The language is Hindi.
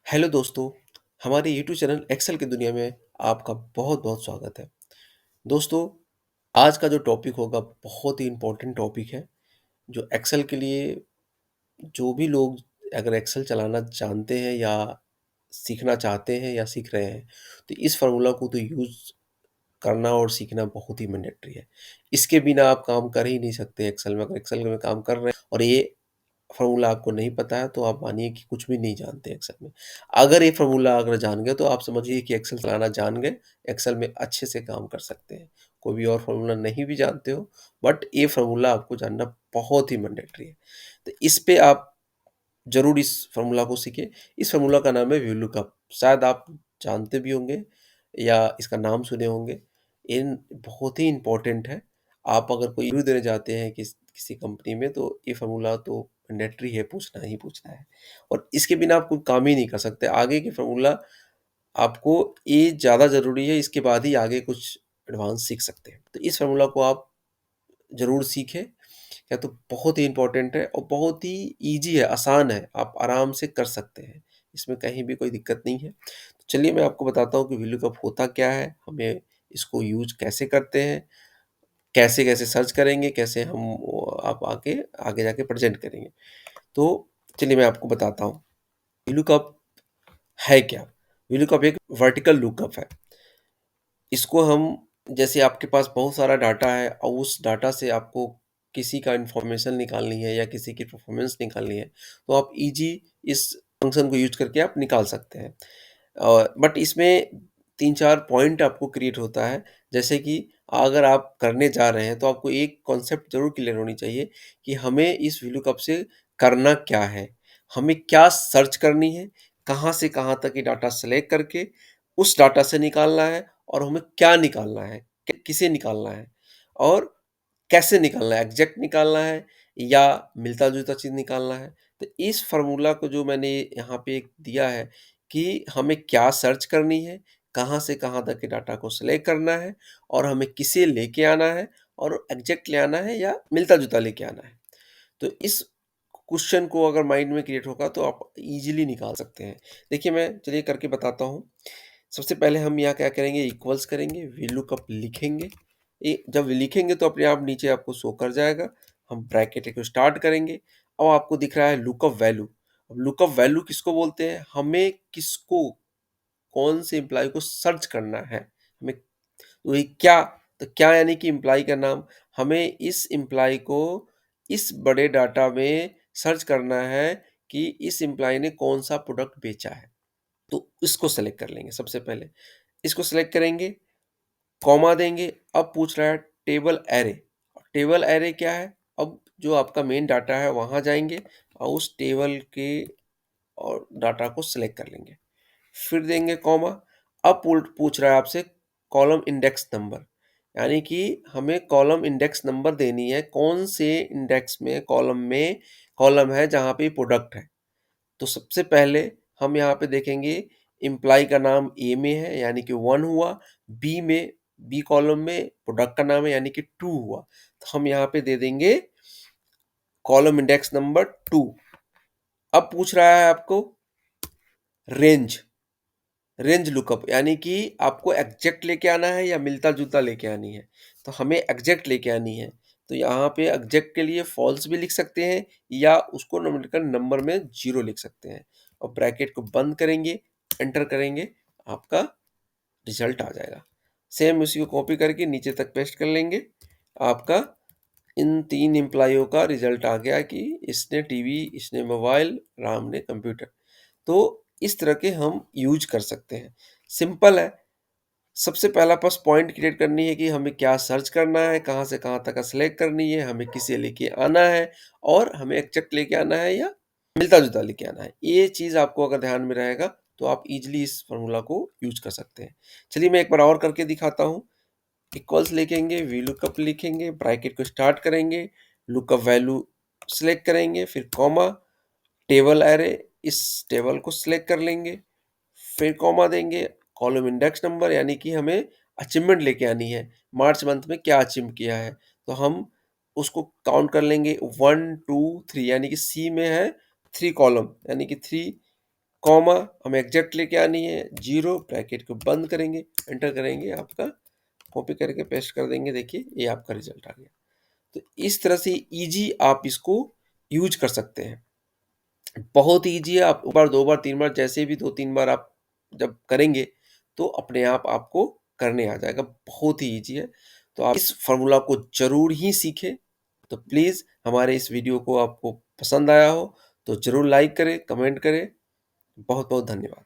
हेलो दोस्तों, हमारे यूट्यूब चैनल एक्सेल की दुनिया में आपका बहुत-बहुत स्वागत है। दोस्तों, आज का जो टॉपिक होगा बहुत ही इम्पोर्टेंट टॉपिक है, जो एक्सेल के लिए जो भी लोग अगर एक्सेल चलाना जानते हैं या सीखना चाहते हैं या सीख रहे हैं, तो इस फ़ॉर्मूला को तो यूज़ करना और सीखना बहुत ही मैंडेटरी है। इसके बिना आप काम कर ही नहीं सकते एक्सेल में। अगर एक्सेल में काम कर रहे हैं और ये फ़ॉर्मूला आपको नहीं पता है तो आप मानिए कि कुछ भी नहीं जानते एक्सेल में। अगर ये फ़ॉर्मूला अगर जान गए तो आप समझिए कि एक्सेल चलाना जान गए, एक्सेल में अच्छे से काम कर सकते हैं। कोई भी और फ़ॉर्मूला नहीं भी जानते हो बट ये फ़ॉर्मूला आपको जानना बहुत ही मैंडेटरी है। तो इस पे आप ज़रूर इस फ़ॉर्मूला को सीखें। इस फ़ॉर्मूला का नाम है वीलुकअप। शायद आप जानते भी होंगे या इसका नाम सुने होंगे। इन बहुत ही इम्पोर्टेंट है। आप अगर कोई इंटरव्यू देने जाते हैं किसी कंपनी में तो ये फ़ॉर्मूला तो मैंडेटरी है, पूछना ही पूछना है और इसके बिना आप कोई काम ही नहीं कर सकते। आगे के फ़ॉर्मूला आपको ये ज़्यादा ज़रूरी है, इसके बाद ही आगे कुछ एडवांस सीख सकते हैं। तो इस फ़ॉर्मूला को आप ज़रूर सीखें। या तो बहुत ही इम्पोर्टेंट है और बहुत ही ईज़ी है, आसान है, आप आराम से कर सकते हैं। इसमें कहीं भी कोई दिक्कत नहीं है। तो चलिए मैं आपको बताता हूँ कि वीलुकअप होता क्या है, हमें इसको यूज़ कैसे करते हैं, कैसे-कैसे सर्च करेंगे, कैसे हम आप आगे आगे जाके प्रेज़ेंट करेंगे। तो चलिए मैं आपको बताता हूँ। वीलुकअप है क्या? वीलुकअप एक वर्टिकल लुकअप है। इसको हम जैसे आपके पास बहुत सारा डाटा है और उस डाटा से आपको किसी का इन्फॉर्मेशन निकालनी है या किसी की परफॉर्मेंस निकालनी है, तो आप ईज़ी इस फंक्शन को यूज़ करके आप निकाल सकते हैं। बट इसमें 3-4 पॉइंट आपको क्रिएट होता है, जैसे कि अगर आप करने जा रहे हैं, तो आपको एक कॉन्सेप्ट ज़रूर क्लियर होनी चाहिए कि हमें इस वीलुकअप से करना क्या है? हमें क्या सर्च करनी है? कहाँ से कहाँ तक ये डाटा सेलेक्ट करके उस डाटा से निकालना है और हमें क्या निकालना है? किसे निकालना है? और कैसे निकालना है? एग्ज़ैक्ट निकालना है या मिलता-जुलता चीज़ निकालना है? तो इस फ़ॉर्मूला को जो मैंने यहाँ पे एक दिया है कि हमें क्या सर्च करनी है, कहाँ से कहाँ तक के डाटा को सेलेक्ट करना है और हमें किसे लेके आना है और एग्ज़ैक्ट ले आना है या मिलता-जुलता लेके आना है। तो इस क्वेश्चन को अगर माइंड में क्रिएट होगा तो आप ईज़िली निकाल सकते हैं। देखिए मैं चलिए करके बताता हूँ। सबसे पहले हम यहाँ क्या करेंगे इक्वल्स करेंगे, वीलुकअप लिखेंगे। ये जब लिखेंगे तो अपने आप नीचे आपको शो कर जाएगा। हम ब्रैकेट को स्टार्ट करेंगे। अब आपको दिख रहा है लुकअप वैल्यू। अब लुकअप वैल्यू किसको बोलते हैं? हमें किसको कौन से एम्प्लॉयी को सर्च करना है। हमें तो ये क्या तो क्या यानी कि एम्प्लॉयी का नाम। हमें इस एम्प्लॉयी को इस बड़े डाटा में सर्च करना है कि इस एम्प्लॉयी ने कौन-सा प्रोडक्ट बेचा है। तो इसको सेलेक्ट कर लेंगे सबसे पहले। इसको सेलेक्ट करेंगे, कॉमा देंगे, अब पूछ रहा है टेबल एरे। टेबल एरे क्या है? अब जो आपका मेन डाटा है वहाँ जाएँगे और उस टेबल के और डाटा को सेलेक्ट कर लेंगे। फिर देंगे कॉमा, अब पूछ रहा है आपसे कॉलम इंडेक्स नंबर, यानी कि हमें कॉलम इंडेक्स नंबर देनी है, कौन से इंडेक्स में कॉलम है जहाँ पे प्रोडक्ट है। तो सबसे पहले हम यहाँ पे देखेंगे एम्प्लॉयी का नाम ए में है यानी कि 1 हुआ, बी कॉलम में प्रोडक्ट का नाम है यानी कि 2 हुआ। तो हम यहाँ पे दे देंगे कॉलम इंडेक्स नंबर 2। अब पूछ रहा है आपको रेंज, रेंज लुकअप यानी कि आपको एग्जैक्ट लेके आना है या मिलता-जुलता लेके आनी है। तो हमें एग्जैक्ट लेके आनी है। तो यहाँ पे एग्जैक्ट के लिए फॉल्स भी लिख सकते हैं या उसको न्यूमेरिकल नंबर में 0 लिख सकते हैं और ब्रैकेट को बंद करेंगे, एंटर करेंगे, आपका रिज़ल्ट आ जाएगा। सेम उसी को कॉपी करके नीचे तक पेस्ट कर लेंगे। आपका इन 3 एम्प्लॉइयों का रिज़ल्ट आ गया कि इसने टीवी, इसने मोबाइल, राम ने कंप्यूटर। तो इस तरह के हम यूज़ कर सकते हैं। सिंपल है। सबसे पहला बस पॉइंट क्रिएट करनी है कि हमें क्या सर्च करना है, कहाँ से कहाँ तक का सेलेक्ट करनी है, हमें किसे लेके आना है और हमें एग्ज़ैक्ट लेके आना है या मिलता-जुलता लेके आना है। ये चीज़ आपको अगर ध्यान में रहेगा तो आप ईज़िली इस फ़ॉर्मूला को यूज़ कर सकते हैं। चलिए मैं एक बार और करके दिखाता हूँ। इक्वल्स लिखेंगे, वीलुकअप लिखेंगे, ब्रैकेट को स्टार्ट करेंगे, लुकअप वैल्यू सेलेक्ट करेंगे, फिर कॉमा, टेबल एरे, इस टेबल को सेलेक्ट कर लेंगे, फिर कॉमा देंगे, कॉलम इंडेक्स नंबर यानी कि हमें अचीवमेंट लेके आनी है, मार्च मंथ में क्या अचीव किया है। तो हम उसको काउंट कर लेंगे 1, 2, 3 यानी कि सी में है 3 कॉलम यानी कि 3 कॉमा हमें एग्जैक्ट लेके आनी है, 0 ब्रैकेट को बंद करेंगे, एंटर करेंगे, आपका कॉपी करके पेस्ट कर देंगे, देखिए ये आपका रिजल्ट आ गया। तो इस तरह से ईज़ी आप इसको यूज़ कर सकते हैं। बहुत ईज़ी है, आप 1 बार, 2 बार, 3 बार जैसे भी 2-3 बार आप जब करेंगे, तो अपने आप आपको करने आ जाएगा, बहुत ही ईज़ी है। तो आप इस फ़ॉर्मूला को ज़रूर ही सीखें। तो प्लीज़ हमारे इस वीडियो को आपको पसंद आया हो, तो ज़रूर लाइक करें, कमेंट करें। बहुत-बहुत धन्यवाद।